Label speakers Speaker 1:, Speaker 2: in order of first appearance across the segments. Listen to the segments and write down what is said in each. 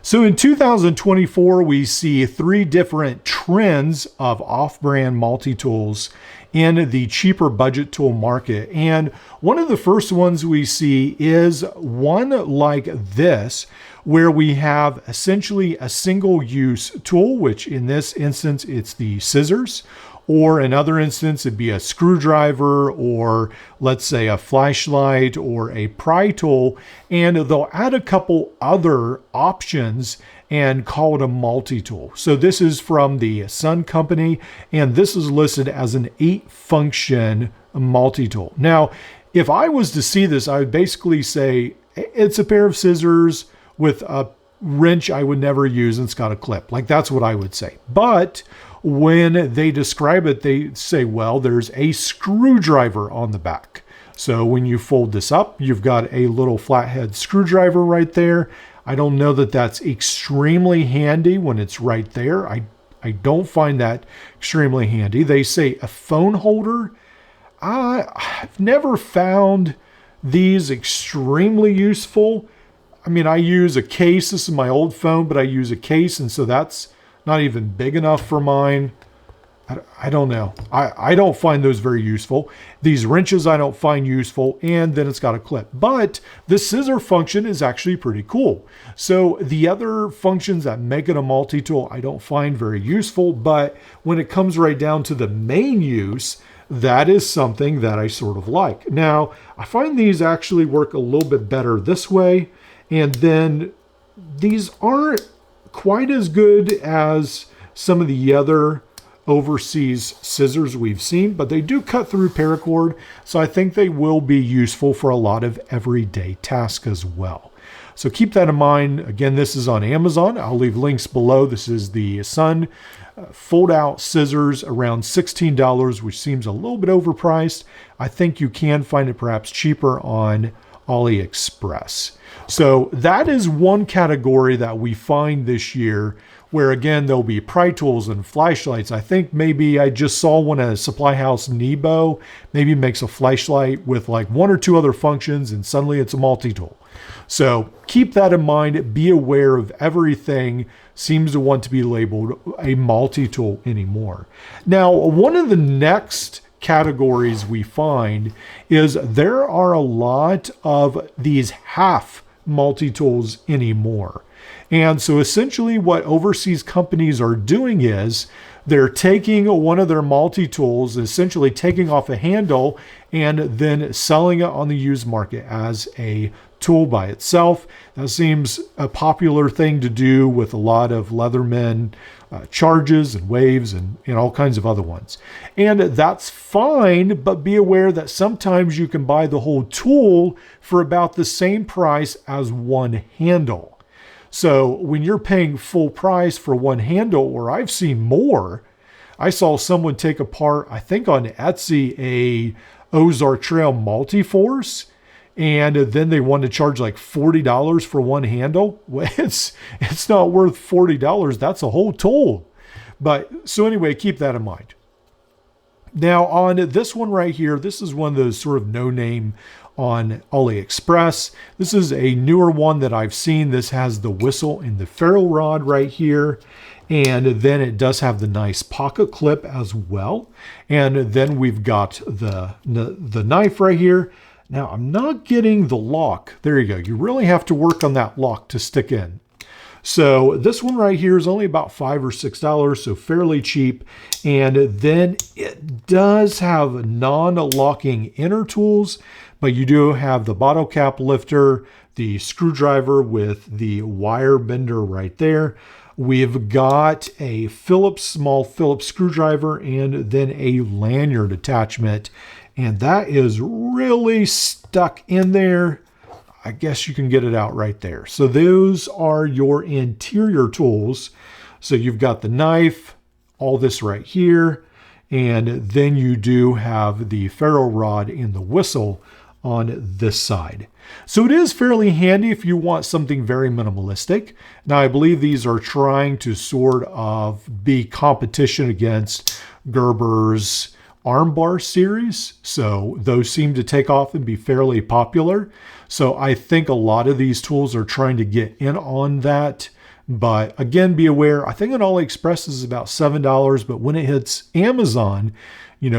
Speaker 1: So in 2024, we see three different trends of off-brand multi-tools in the cheaper budget tool market. And one of the first ones we see is one like this, where we have essentially a single-use tool, which in this instance, it's the scissors. Or in another instance, it'd be a screwdriver, or let's say a flashlight or a pry tool, and they'll add a couple other options and call it a multi-tool. So this is from the Sun Company, and this is listed as an 8-function multi-tool. Now, if I was to see this, I would basically say it's a pair of scissors with a wrench I would never use, and it's got a clip. Like, that's what I would say. But when they describe it, they say, well, there's a screwdriver on the back. So when you fold this up, you've got a little flathead screwdriver right there. I don't know that that's extremely handy when it's right there. I don't find that extremely handy. They say a phone holder. I've never found these extremely useful. I mean, I use a case. This is my old phone, but I use a case, and so that's not even big enough for mine. I don't know. I don't find those very useful. These wrenches I don't find useful, and then it's got a clip. But the scissor function is actually pretty cool. So the other functions that make it a multi-tool I don't find very useful, but when it comes right down to the main use, that is something that I sort of like. Now, I find these actually work a little bit better this way, and then these aren't quite as good as some of the other overseas scissors we've seen, but they do cut through paracord, so I think they will be useful for a lot of everyday tasks as well. So keep that in mind. Again, this is on Amazon. I'll leave links below. This is the Sun Foldout Scissors, around $16, which seems a little bit overpriced. I think you can find it perhaps cheaper on AliExpress. So that is one category that we find this year, where again, there'll be pry tools and flashlights. I think maybe I just saw one at Supply House Nebo, maybe makes a flashlight with like one or two other functions, and suddenly it's a multi-tool. So keep that in mind. Be aware of everything seems to want to be labeled a multi-tool anymore. Now, one of the next categories we find is there are a lot of these half multi-tools anymore. And so essentially what overseas companies are doing is they're taking one of their multi-tools, essentially taking off a handle, and then selling it on the used market as a tool by itself. That seems a popular thing to do with a lot of Leatherman charges and waves and all kinds of other ones. And that's fine, but be aware that sometimes you can buy the whole tool for about the same price as one handle. So when you're paying full price for one handle, or I've seen more, I saw someone take apart, I think on Etsy, a Ozark Trail Multi-Force, and then they want to charge like $40 for one handle. Well, it's not worth $40. That's a whole tool. But so anyway, keep that in mind. Now on this one right here, this is one of those sort of no-name on AliExpress. This is a newer one that I've seen. This has the whistle and the ferrule rod right here. And then it does have the nice pocket clip as well. And then we've got the knife right here. Now, I'm not getting the lock. There you go. You really have to work on that lock to stick in. So this one right here is only about $5 or $6, so fairly cheap. And then it does have non-locking inner tools, but you do have the bottle cap lifter, the screwdriver with the wire bender right there. We've got a small Phillips screwdriver, and then a lanyard attachment. And that is really stuck in there. I guess you can get it out right there. So those are your interior tools. So you've got the knife, all this right here, and then you do have the ferrule rod and the whistle on this side. So it is fairly handy if you want something very minimalistic. Now I believe these are trying to sort of be competition against Gerber's armbar series. So those seem to take off and be fairly popular. So I think a lot of these tools are trying to get in on that But again, be aware, I think on AliExpress is about $7, but when it hits Amazon,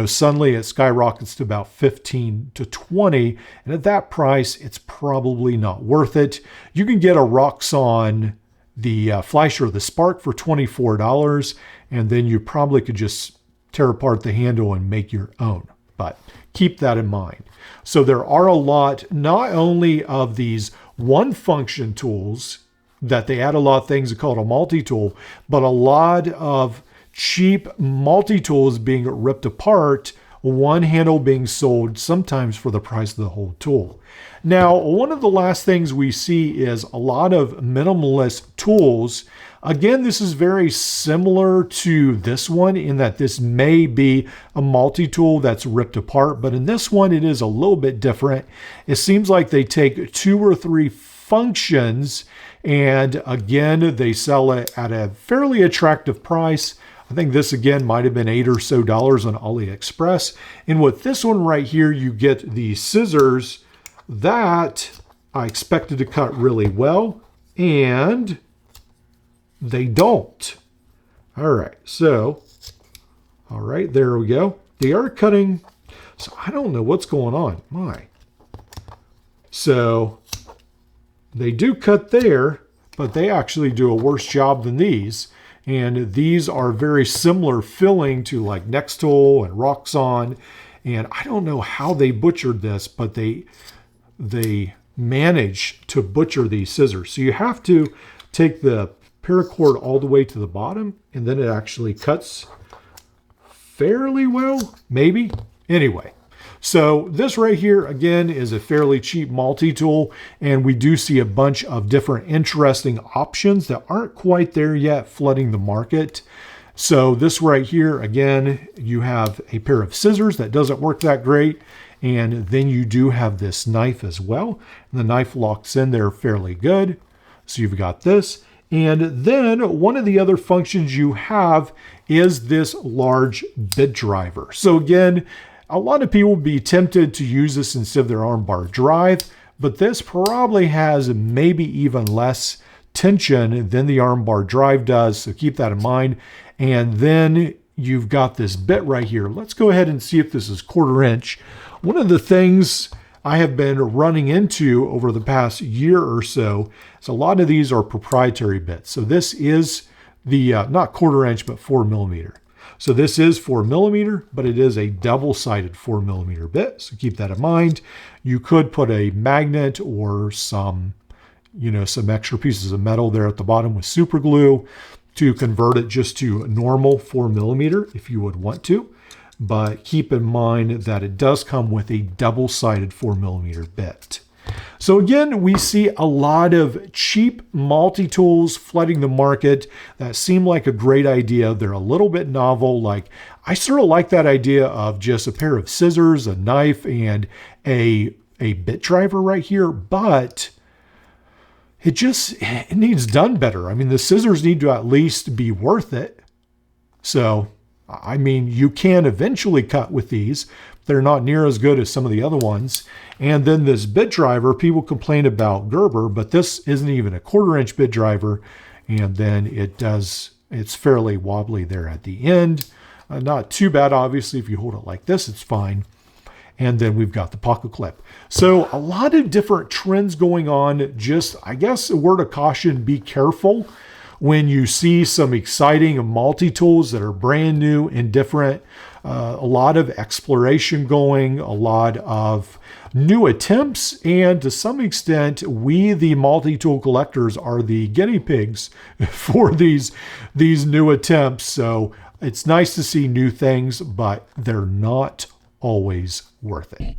Speaker 1: suddenly it skyrockets to about 15 to 20. And at that price, it's probably not worth it. You can get a Roxxon, the Fleischer, the Spark for $24, and then you probably could just tear apart the handle and make your own. But keep that in mind. So there are a lot, not only of these one function tools that they add a lot of things called a multi-tool, but a lot of cheap multi-tools being ripped apart, one handle being sold sometimes for the price of the whole tool. Now, one of the last things we see is a lot of minimalist tools. Again, this is very similar to this one in that this may be a multi-tool that's ripped apart, but in this one, it is a little bit different. It seems like they take 2 or 3 functions, and again, they sell it at a fairly attractive price. I think this again might have been $8 or so on AliExpress. And with this one right here, you get the scissors that I expected to cut really well, and they don't. All right, there we go. They are cutting, so I don't know what's going on. So they do cut there, but they actually do a worse job than these. And these are very similar filling to like Nextool and Roxxon. And I don't know how they butchered this, but they managed to butcher these scissors. So you have to take the paracord all the way to the bottom, and then it actually cuts fairly well, maybe. Anyway, so this right here, again, is a fairly cheap multi-tool, and we do see a bunch of different interesting options that aren't quite there yet flooding the market. So this right here, again, you have a pair of scissors that doesn't work that great, and then you do have this knife as well. And the knife locks in there fairly good. So you've got this. And then one of the other functions you have is this large bit driver. So again, a lot of people would be tempted to use this instead of their armbar drive, but this probably has maybe even less tension than the armbar drive does. So keep that in mind. And then you've got this bit right here. Let's go ahead and see if this is 1/4 inch. One of the things I have been running into over the past year or so is a lot of these are proprietary bits. So this is the, not 1/4 inch, but 4mm. So this is 4mm, but it is a double-sided 4mm bit. So keep that in mind. You could put a magnet or some extra pieces of metal there at the bottom with super glue to convert it just to normal 4mm if you would want to. But keep in mind that it does come with a double-sided 4mm bit. So again, we see a lot of cheap multi-tools flooding the market that seem like a great idea. They're a little bit novel. Like, I sort of like that idea of just a pair of scissors, a knife, and a bit driver right here, but it needs done better. I mean, the scissors need to at least be worth it. So, I mean, you can eventually cut with these. They're not near as good as some of the other ones. And then this bit driver, people complain about Gerber, but this isn't even a 1/4 inch bit driver. And then it's fairly wobbly there at the end. Not too bad, obviously. If you hold it like this, it's fine. And then we've got the pocket clip. So a lot of different trends going on. Just, I guess, a word of caution, be careful when you see some exciting multi-tools that are brand new and different. A lot of exploration going, a lot of new attempts, and to some extent, we, the multi-tool collectors, are the guinea pigs for these new attempts. So it's nice to see new things, but they're not always worth it.